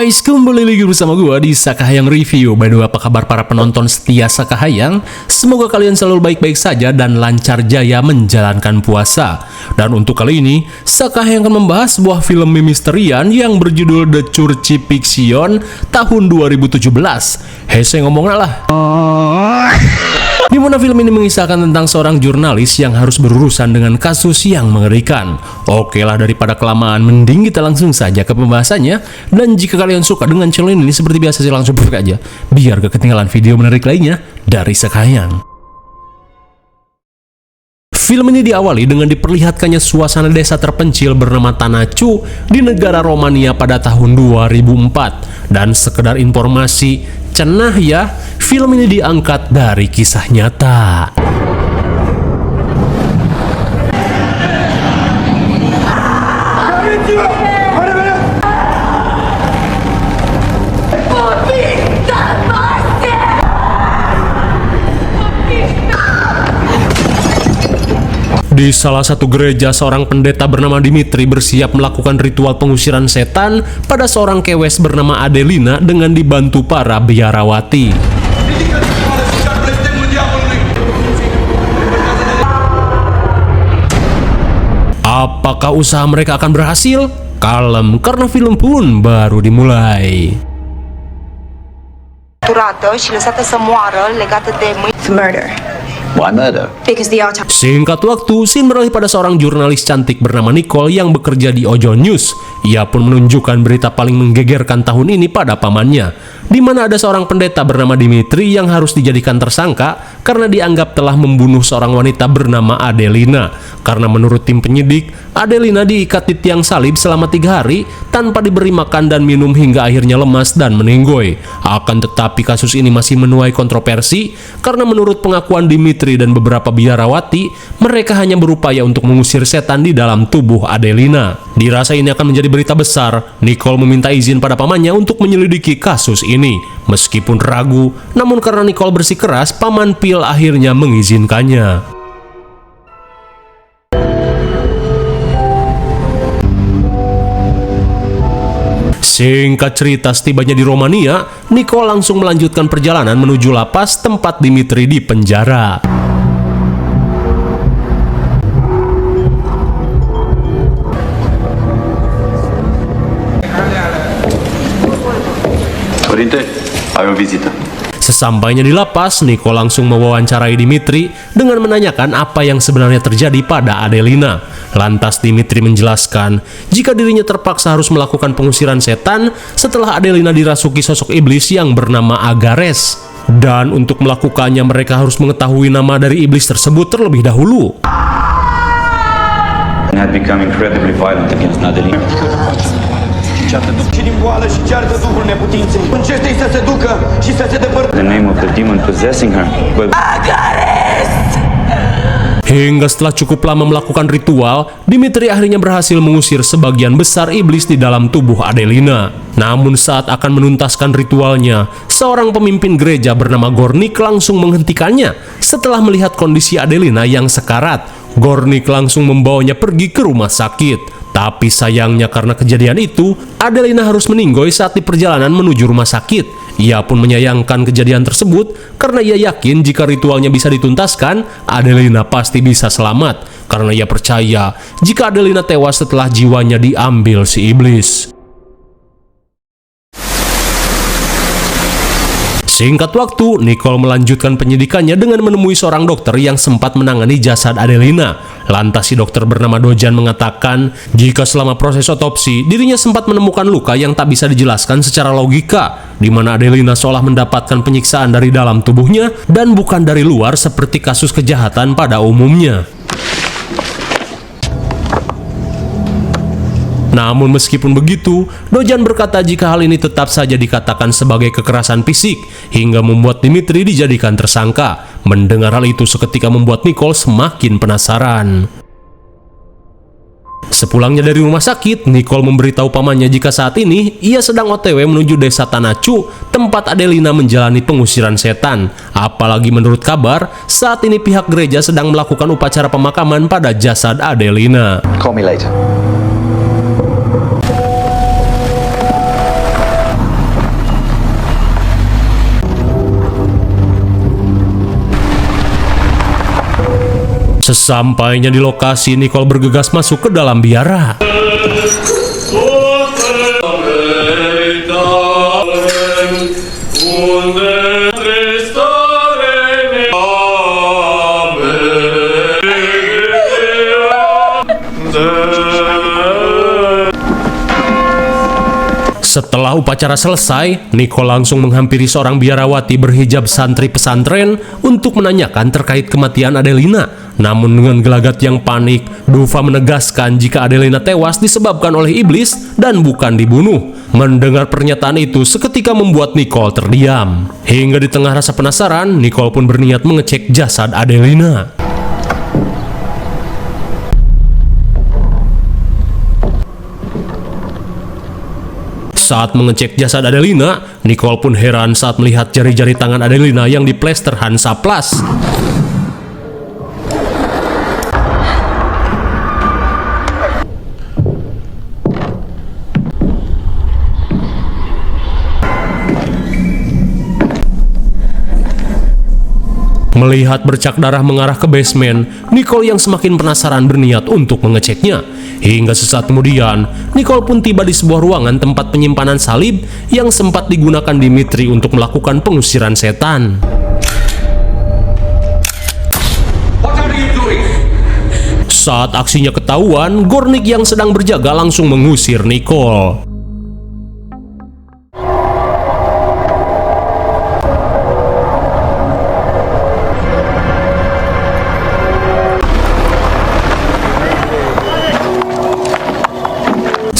guys, kembali lagi bersama gua di Sakahayang Review. By the way, apa kabar para penonton setia Sakahayang? Semoga kalian selalu baik-baik saja dan lancar jaya menjalankan puasa. Dan untuk kali ini, Sakahayang akan membahas sebuah film misterian yang berjudul The Church Fiction tahun 2017. Hese ngomongnya lah. Di mana film ini mengisahkan tentang seorang jurnalis yang harus berurusan dengan kasus yang mengerikan. Oke lah, daripada kelamaan, mending kita langsung saja ke pembahasannya. Dan jika kalian suka dengan channel ini, seperti biasa sih langsung buka aja, biar gak ketinggalan video menarik lainnya dari Sakahayang. Film ini diawali dengan diperlihatkannya suasana desa terpencil bernama Tanachu di negara Romania pada tahun 2004. Dan sekedar informasi, cenah ya, film ini diangkat dari kisah nyata. Di salah satu gereja, seorang pendeta bernama Dimitri bersiap melakukan ritual pengusiran setan pada seorang kewes bernama Adelina dengan dibantu para biarawati. Apakah usaha mereka akan berhasil? Kalem, karena film pun baru dimulai. Turată și lăsată să moară legată de murder. Why murder? Because the art. Singkat waktu, scene beralih pada seorang jurnalis cantik bernama Nicole yang bekerja di Ojo News. Ia pun menunjukkan berita paling menggegerkan tahun ini pada pamannya, di mana ada seorang pendeta bernama Dimitri yang harus dijadikan tersangka karena dianggap telah membunuh seorang wanita bernama Adelina. Karena menurut tim penyidik, Adelina diikat di tiang salib selama 3 hari tanpa diberi makan dan minum hingga akhirnya lemas dan meninggoy. Akan tetapi kasus ini masih menuai kontroversi karena menurut pengakuan Dimitri dan beberapa biarawati, mereka hanya berupaya untuk mengusir setan di dalam tubuh Adelina. Dirasa ini akan menjadi berita besar, Nicole meminta izin pada pamannya untuk menyelidiki kasus ini. Meskipun ragu, namun karena Nicole bersikeras, paman Phil akhirnya mengizinkannya. Singkat cerita, setibanya di Romania, Nicole langsung melanjutkan perjalanan menuju lapas tempat Dimitri di penjara. Părinte, ai o vizită. Sesampainya di lapas, Nicole langsung mewawancarai Dimitri dengan menanyakan apa yang sebenarnya terjadi pada Adelina. Lantas Dimitri menjelaskan jika dirinya terpaksa harus melakukan pengusiran setan setelah Adelina dirasuki sosok iblis yang bernama Agares. Dan untuk melakukannya mereka harus mengetahui nama dari iblis tersebut terlebih dahulu. Had become incredibly violent against Adelina. Și din boală și ceartă duhul neputinței. Încește-i să se ducă și să se depărteze. The name of the demon possessing her. But Hingga setelah cukup lama melakukan ritual, Dimitri akhirnya berhasil mengusir sebagian besar iblis di dalam tubuh Adelina. Namun saat akan menuntaskan ritualnya, seorang pemimpin gereja bernama Gornik langsung menghentikannya. Setelah melihat kondisi Adelina yang sekarat, Gornik langsung membawanya pergi ke rumah sakit. Tapi sayangnya karena kejadian itu, Adelina harus meninggoy saat di perjalanan menuju rumah sakit. Ia pun menyayangkan kejadian tersebut karena ia yakin jika ritualnya bisa dituntaskan, Adelina pasti bisa selamat. Karena ia percaya jika Adelina tewas setelah jiwanya diambil si iblis. Singkat waktu, Nicole melanjutkan penyidikannya dengan menemui seorang dokter yang sempat menangani jasad Adelina. Lantas si dokter bernama Dojan mengatakan jika selama proses otopsi, dirinya sempat menemukan luka yang tak bisa dijelaskan secara logika, di mana Adelina seolah mendapatkan penyiksaan dari dalam tubuhnya dan bukan dari luar seperti kasus kejahatan pada umumnya. Namun meskipun begitu, Dojan berkata jika hal ini tetap saja dikatakan sebagai kekerasan fisik, hingga membuat Dimitri dijadikan tersangka. Mendengar hal itu seketika membuat Nicole semakin penasaran. Sepulangnya dari rumah sakit, Nicole memberitahu pamannya jika saat ini ia sedang OTW menuju desa Tanachu, tempat Adelina menjalani pengusiran setan. Apalagi menurut kabar, saat ini pihak gereja sedang melakukan upacara pemakaman pada jasad Adelina. call me later. Sesampainya di lokasi, Nicole bergegas masuk ke dalam biara. Setelah upacara selesai, Nicole langsung menghampiri seorang biarawati berhijab santri pesantren untuk menanyakan terkait kematian Adelina. Namun dengan gelagat yang panik, Dufa menegaskan jika Adelina tewas disebabkan oleh iblis dan bukan dibunuh. Mendengar pernyataan itu seketika membuat Nicole terdiam. Hingga di tengah rasa penasaran, Nicole pun berniat mengecek jasad Adelina. Saat mengecek jasad Adelina, Nicole pun heran saat melihat jari-jari tangan Adelina yang diplester Hansaplast. Melihat bercak darah mengarah ke basement, Nicole yang semakin penasaran berniat untuk mengeceknya. Hingga sesaat kemudian, Nicole pun tiba di sebuah ruangan tempat penyimpanan salib yang sempat digunakan Dimitri untuk melakukan pengusiran setan. Saat aksinya ketahuan, Gornik yang sedang berjaga langsung mengusir Nicole.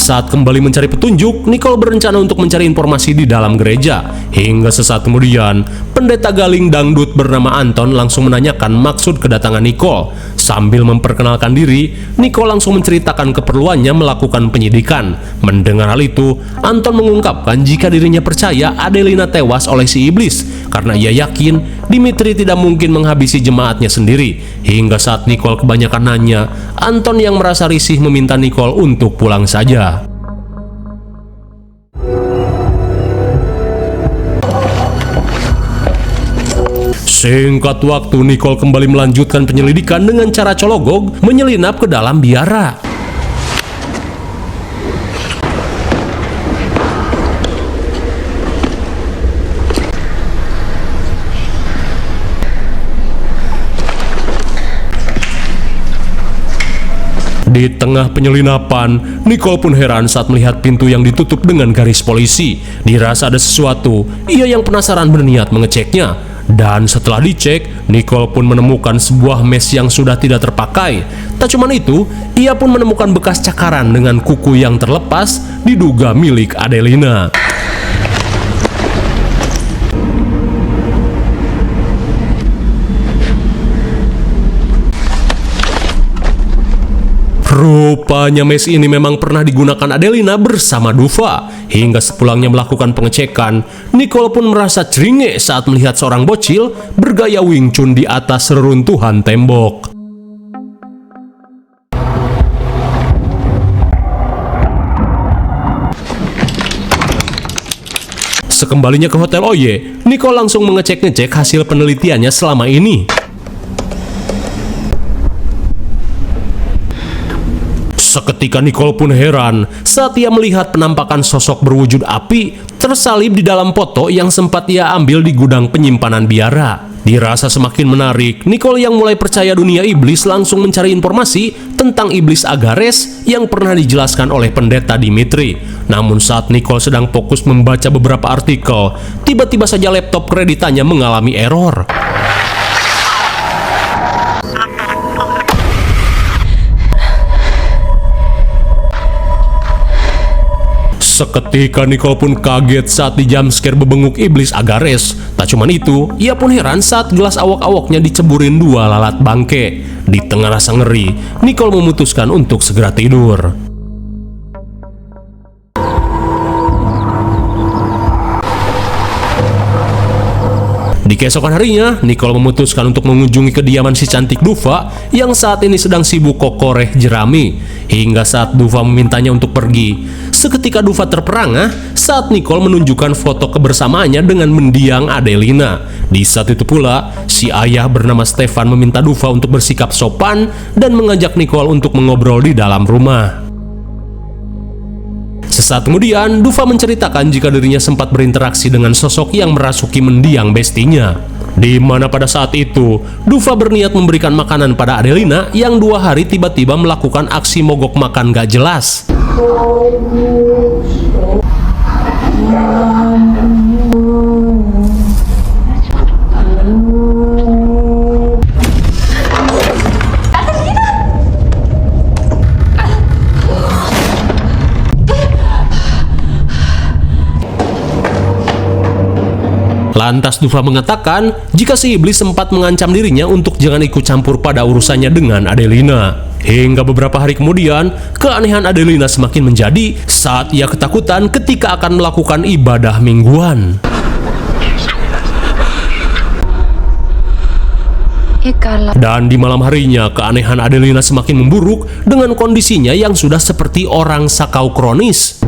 Saat kembali mencari petunjuk, Nicole berencana untuk mencari informasi di dalam gereja. Hingga sesaat kemudian, pendeta Galing Dangdut bernama Anton langsung menanyakan maksud kedatangan Nicole. Sambil memperkenalkan diri, Nicole langsung menceritakan keperluannya melakukan penyidikan. Mendengar hal itu, Anton mengungkapkan jika dirinya percaya Adelina tewas oleh si iblis, karena ia yakin Dimitri tidak mungkin menghabisi jemaatnya sendiri. Hingga saat Nicole kebanyakan nanya, Anton yang merasa risih meminta Nicole untuk pulang saja. Singkat waktu, Nicole kembali melanjutkan penyelidikan dengan cara cologog menyelinap ke dalam biara. Di tengah penyelinapan, Nicole pun heran saat melihat pintu yang ditutup dengan garis polisi. Dirasa ada sesuatu, ia yang penasaran berniat mengeceknya. Dan setelah dicek, Nicole pun menemukan sebuah mes yang sudah tidak terpakai. Tak cuma itu, ia pun menemukan bekas cakaran dengan kuku yang terlepas, diduga milik Adelina. Rupanya mes ini memang pernah digunakan Adelina bersama Dufa. Hingga sepulangnya melakukan pengecekan, Nicole pun merasa ceringe saat melihat seorang bocil bergaya Wing Chun di atas reruntuhan tembok. Sekembalinya ke Hotel Oye, Nicole langsung mengecek-ngecek hasil penelitiannya selama ini. Seketika Nicole pun heran saat ia melihat penampakan sosok berwujud api tersalib di dalam foto yang sempat ia ambil di gudang penyimpanan biara. Dirasa semakin menarik, Nicole yang mulai percaya dunia iblis langsung mencari informasi tentang iblis Agares yang pernah dijelaskan oleh pendeta Dimitri. Namun saat Nicole sedang fokus membaca beberapa artikel, tiba-tiba saja laptop kreditannya mengalami error. Seketika Nicole pun kaget saat di jumpscare bebenguk iblis Agares. Tak cuma itu, ia pun heran saat gelas awok-awoknya diceburin dua lalat bangke. Di tengah rasa ngeri, Nicole memutuskan untuk segera tidur. Di keesokan harinya, Nicole memutuskan untuk mengunjungi kediaman si cantik Dufa yang saat ini sedang sibuk kokoreh jerami. Hingga saat Dufa memintanya untuk pergi, seketika Dufa terperangah saat Nicole menunjukkan foto kebersamaannya dengan mendiang Adelina. Di saat itu pula, si ayah bernama Stefan meminta Dufa untuk bersikap sopan dan mengajak Nicole untuk mengobrol di dalam rumah. Sesaat kemudian, Dufa menceritakan jika dirinya sempat berinteraksi dengan sosok yang merasuki mendiang bestinya. Di mana pada saat itu, Dufa berniat memberikan makanan pada Adelina yang 2 hari tiba-tiba melakukan aksi mogok makan gak jelas. Lantas Dufa mengatakan jika si iblis sempat mengancam dirinya untuk jangan ikut campur pada urusannya dengan Adelina. Hingga beberapa hari kemudian, keanehan Adelina semakin menjadi saat ia ketakutan ketika akan melakukan ibadah mingguan. Dan di malam harinya, keanehan Adelina semakin memburuk dengan kondisinya yang sudah seperti orang sakau kronis.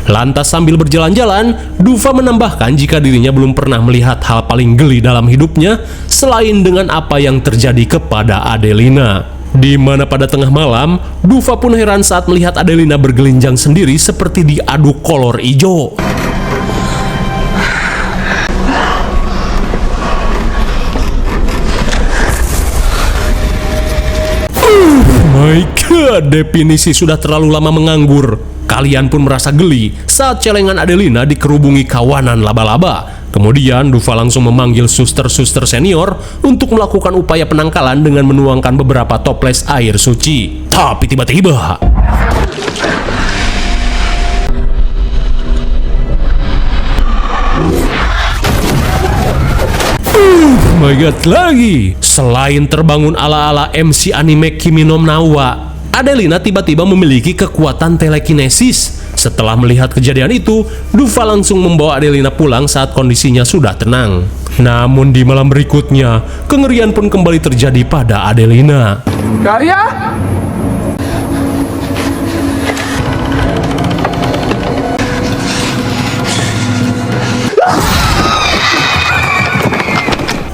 Lantas sambil berjalan-jalan, Dufa menambahkan jika dirinya belum pernah melihat hal paling geli dalam hidupnya selain dengan apa yang terjadi kepada Adelina. Di mana pada tengah malam, Dufa pun heran saat melihat Adelina bergelinjang sendiri seperti diaduk kolor ijo. My God, definisi sudah terlalu lama menganggur. Kalian pun merasa geli saat celengan Adelina dikerubungi kawanan laba-laba. Kemudian Dufa langsung memanggil suster-suster senior untuk melakukan upaya penangkalan dengan menuangkan beberapa toples air suci. Tapi tiba-tiba my God, lagi. Selain terbangun ala-ala MC anime Kimi no Nawa, Adelina tiba-tiba memiliki kekuatan telekinesis. Setelah melihat kejadian itu, Dufa langsung membawa Adelina pulang saat kondisinya sudah tenang. Namun di malam berikutnya, kengerian pun kembali terjadi pada Adelina. Karya?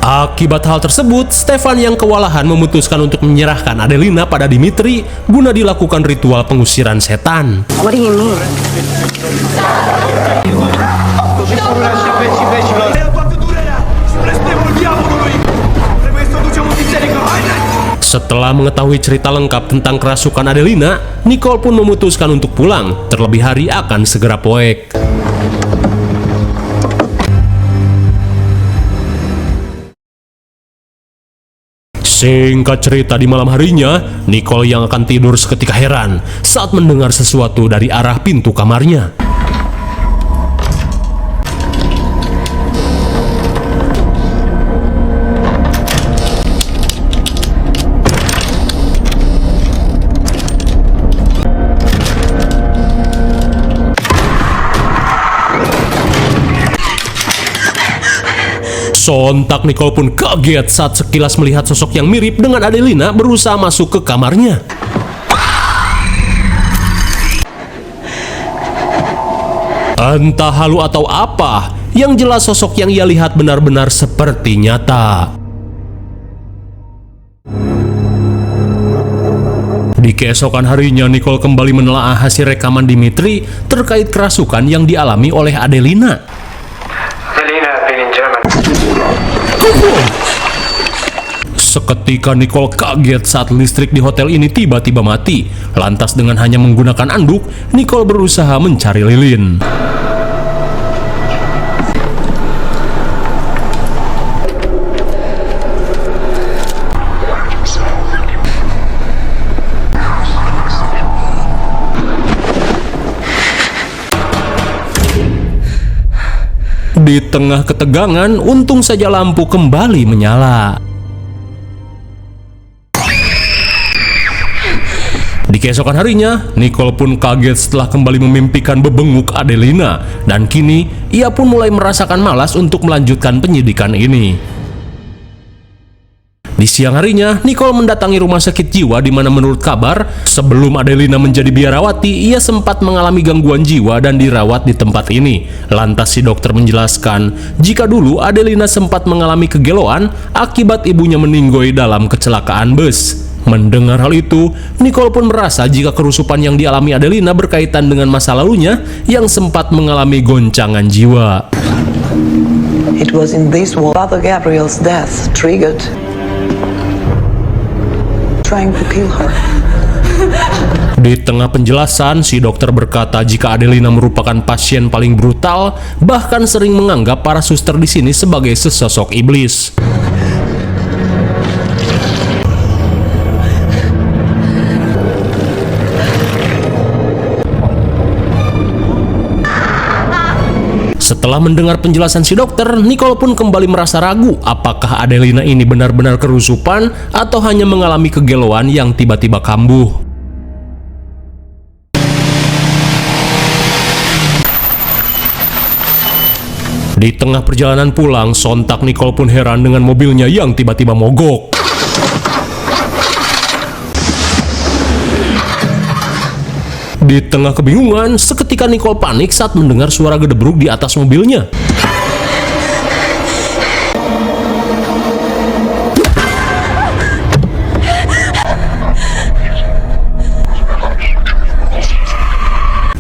Akibat hal tersebut, Stefan yang kewalahan memutuskan untuk menyerahkan Adelina pada Dimitri guna dilakukan ritual pengusiran setan. What do you mean? Setelah mengetahui cerita lengkap tentang kerasukan Adelina, Nicole pun memutuskan untuk pulang, terlebih hari akan segera poek. Singkat cerita, di malam harinya, Nicole yang akan tidur seketika heran saat mendengar sesuatu dari arah pintu kamarnya. Sontak Nicole pun kaget saat sekilas melihat sosok yang mirip dengan Adelina berusaha masuk ke kamarnya. Entah halu atau apa, yang jelas sosok yang ia lihat benar-benar seperti nyata. Di keesokan harinya, Nicole kembali menelaah hasil rekaman Dimitri terkait kerasukan yang dialami oleh Adelina. Seketika Nicole kaget saat listrik di hotel ini tiba-tiba mati. Lantas dengan hanya menggunakan anduk, Nicole berusaha mencari lilin. Di tengah ketegangan, untung saja lampu kembali menyala. Di keesokan harinya, Nicole pun kaget setelah kembali memimpikan bebenguk Adelina, dan kini ia pun mulai merasakan malas untuk melanjutkan penyidikan ini. Di siang harinya, Nicole mendatangi rumah sakit jiwa di mana menurut kabar, sebelum Adelina menjadi biarawati, ia sempat mengalami gangguan jiwa dan dirawat di tempat ini. Lantas si dokter menjelaskan, jika dulu Adelina sempat mengalami kegeloan akibat ibunya meninggoy dalam kecelakaan bus. Mendengar hal itu, Nicole pun merasa jika kerusupan yang dialami Adelina berkaitan dengan masa lalunya yang sempat mengalami goncangan jiwa. It was in this war Father Gabriel's death triggered trying to kill her. Di tengah penjelasan, si dokter berkata jika Adelina merupakan pasien paling brutal, bahkan sering menganggap para suster di sini sebagai sesosok iblis. Setelah mendengar penjelasan si dokter, Nicole pun kembali merasa ragu apakah Adelina ini benar-benar kerusupan atau hanya mengalami kegeloan yang tiba-tiba kambuh. Di tengah perjalanan pulang, sontak Nicole pun heran dengan mobilnya yang tiba-tiba mogok. Di tengah kebingungan, seketika Nicole panik saat mendengar suara gedebruk di atas mobilnya.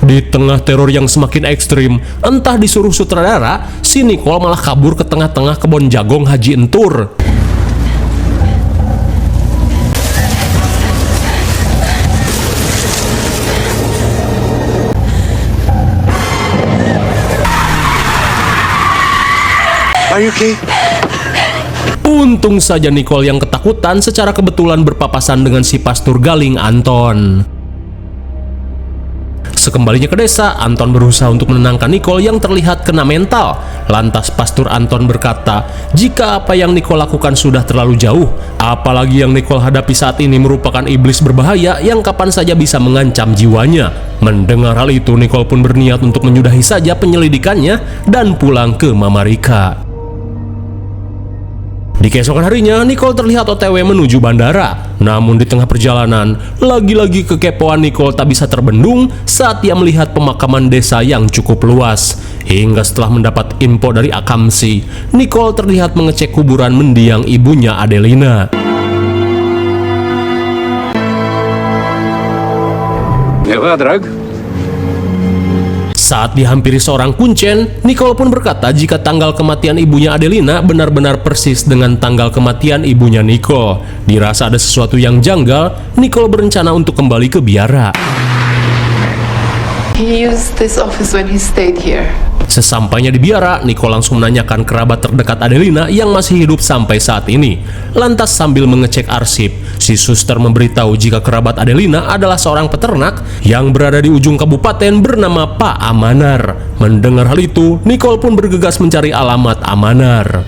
Di tengah teror yang semakin ekstrim, entah disuruh sutradara, si Nicole malah kabur ke tengah-tengah kebun jagung Haji Entur. Are you okay? Untung saja Nicole yang ketakutan secara kebetulan berpapasan dengan si Pastur Galing, Anton. Sekembalinya ke desa, Anton berusaha untuk menenangkan Nicole yang terlihat kena mental. Lantas Pastur Anton berkata, jika apa yang Nicole lakukan sudah terlalu jauh, apalagi yang Nicole hadapi saat ini merupakan iblis berbahaya yang kapan saja bisa mengancam jiwanya. Mendengar hal itu, Nicole pun berniat untuk menyudahi saja penyelidikannya dan pulang ke Mama Rika. Di keesokan harinya, Nicole terlihat OTW menuju bandara. Namun di tengah perjalanan, lagi-lagi kekepoan Nicole tak bisa terbendung saat ia melihat pemakaman desa yang cukup luas. Hingga setelah mendapat info dari Akamsi, Nicole terlihat mengecek kuburan mendiang ibunya Adelina. Saat dihampiri seorang kuncen, Nicole pun berkata jika tanggal kematian ibunya Adelina benar-benar persis dengan tanggal kematian ibunya Nicole. Dirasa ada sesuatu yang janggal, Nicole berencana untuk kembali ke biara. He used this office when he stayed here. Sesampainya di biara, Nicole langsung menanyakan kerabat terdekat Adelina yang masih hidup sampai saat ini. Lantas sambil mengecek arsip, si suster memberitahu jika kerabat Adelina adalah seorang peternak yang berada di ujung kabupaten bernama Pak Amanar. Mendengar hal itu, Nicole pun bergegas mencari alamat Amanar.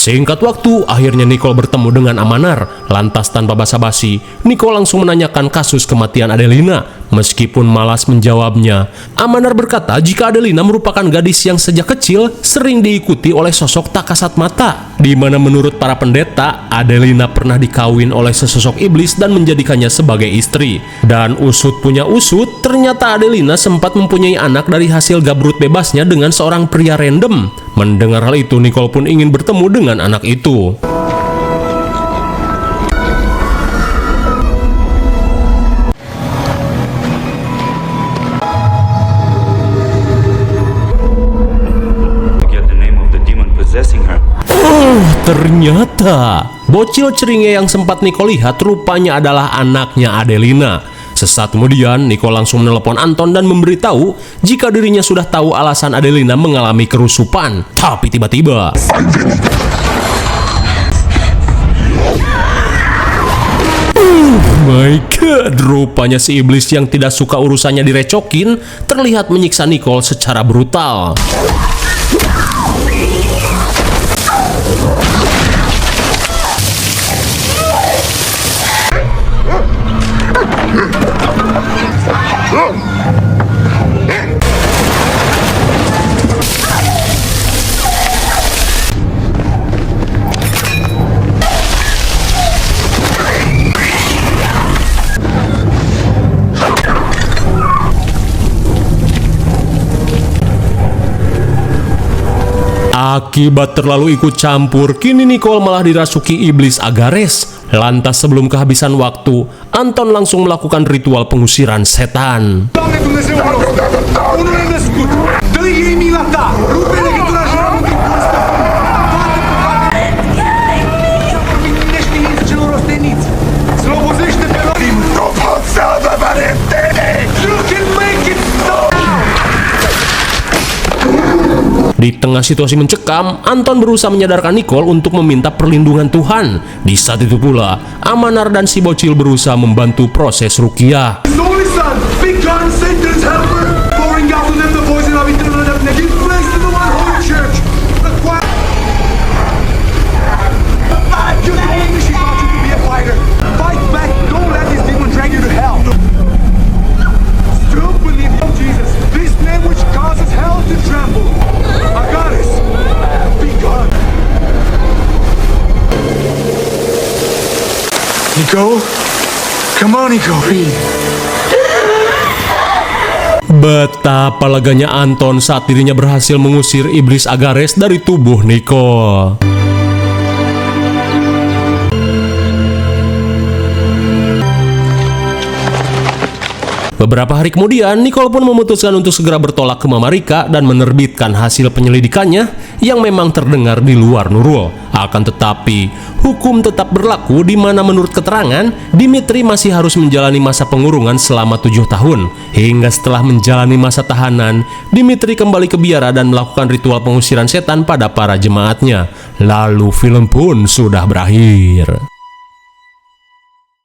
Singkat waktu, akhirnya Nicole bertemu dengan Amanar. Lantas tanpa basa-basi, Nicole langsung menanyakan kasus kematian Adelina. Meskipun malas menjawabnya, Amanar berkata jika Adelina merupakan gadis yang sejak kecil sering diikuti oleh sosok tak kasat mata, di mana menurut para pendeta, Adelina pernah dikawin oleh sesosok iblis dan menjadikannya sebagai istri. Dan usut punya usut, ternyata Adelina sempat mempunyai anak dari hasil gabrut bebasnya dengan seorang pria random. Mendengar hal itu, Nicole pun ingin bertemu dengan anak itu. Ternyata bocil ceringe yang sempat Nicole lihat rupanya adalah anaknya Adelina. Sesaat kemudian, Nicole langsung menelepon Anton dan memberitahu jika dirinya sudah tahu alasan Adelina mengalami kerusupan. Tapi tiba-tiba, my god, rupanya si iblis yang tidak suka urusannya direcokin terlihat menyiksa Nicole secara brutal. Akibat terlalu ikut campur, kini Nicole malah dirasuki iblis Agares. Lantas sebelum kehabisan waktu, Anton langsung melakukan ritual pengusiran setan. Doamne Dumnezeu nostru, unul născut, dă-i ei mila ta, rupe legătura și rământrii cu ăsta. Toate păcatele, împlinește inți celor osteniți, slobozește pe lor. Nu pot să vă valentene! You can make it stop! Di tengah situasi mencekam, Anton berusaha menyadarkan Nicole untuk meminta perlindungan Tuhan. Di saat itu pula, Amanar dan si bocil berusaha membantu proses ruqyah. His only son, big gun, Satan's helper, pouring out to them the poison of eternal death, and give place to the one holy church. The choir. You told me she taught you to be a fighter. Fight back. Don't let this demon drag you to hell. Still believe in Jesus, this name which causes hell to tremble. Agares, be gone. Nico, come on, Nico. Betapa leganya Anton saat dirinya berhasil mengusir iblis Agares dari tubuh Nicole. Beberapa hari kemudian, Nicole pun memutuskan untuk segera bertolak ke Mama Rika dan menerbitkan hasil penyelidikannya yang memang terdengar di luar Nurul. Akan tetapi, hukum tetap berlaku di mana menurut keterangan, Dimitri masih harus menjalani masa pengurungan selama 7 tahun. Hingga setelah menjalani masa tahanan, Dimitri kembali ke biara dan melakukan ritual pengusiran setan pada para jemaatnya. Lalu film pun sudah berakhir.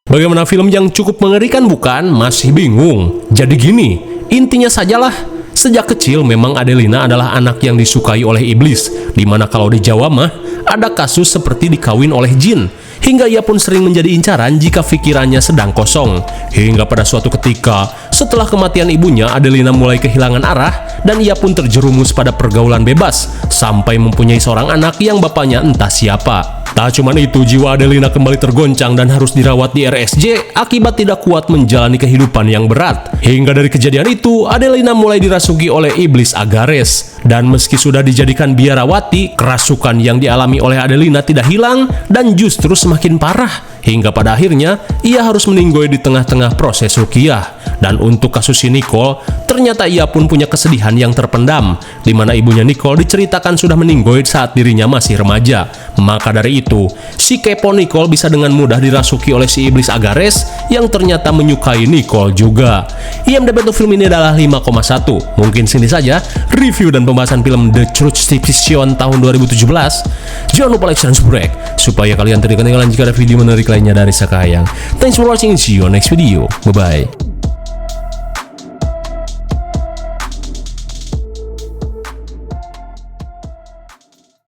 Bagaimana film yang cukup mengerikan bukan? Masih bingung? Jadi gini, intinya sajalah, sejak kecil memang Adelina adalah anak yang disukai oleh iblis, dimana kalau di Jawa mah ada kasus seperti dikawin oleh jin, hingga ia pun sering menjadi incaran jika pikirannya sedang kosong. Hingga pada suatu ketika, setelah kematian ibunya, Adelina mulai kehilangan arah dan ia pun terjerumus pada pergaulan bebas, sampai mempunyai seorang anak yang bapaknya entah siapa. Tak cuma itu, jiwa Adelina kembali tergoncang dan harus dirawat di RSJ akibat tidak kuat menjalani kehidupan yang berat. Hingga dari kejadian itu, Adelina mulai dirasuki oleh iblis Agares. Dan meski sudah dijadikan biarawati, kerasukan yang dialami oleh Adelina tidak hilang dan justru semakin parah. Hingga pada akhirnya, ia harus meninggoy di tengah-tengah proses ruqyah. Dan untuk kasus si Nicole, ternyata ia pun punya kesedihan yang terpendam, di mana ibunya Nicole diceritakan sudah meninggoy saat dirinya masih remaja. Maka dari itu, si kepo Nicole bisa dengan mudah dirasuki oleh si iblis Agares yang ternyata menyukai Nicole juga. IMDb untuk film ini adalah 5,1. Mungkin sini saja review dan pembahasan film The Truth Station tahun 2017. Jangan lupa like dan subscribe supaya kalian tidak ketinggalan jika ada video menarik lainnya dari Sakayang. Thanks for watching, see you on next video. Bye bye.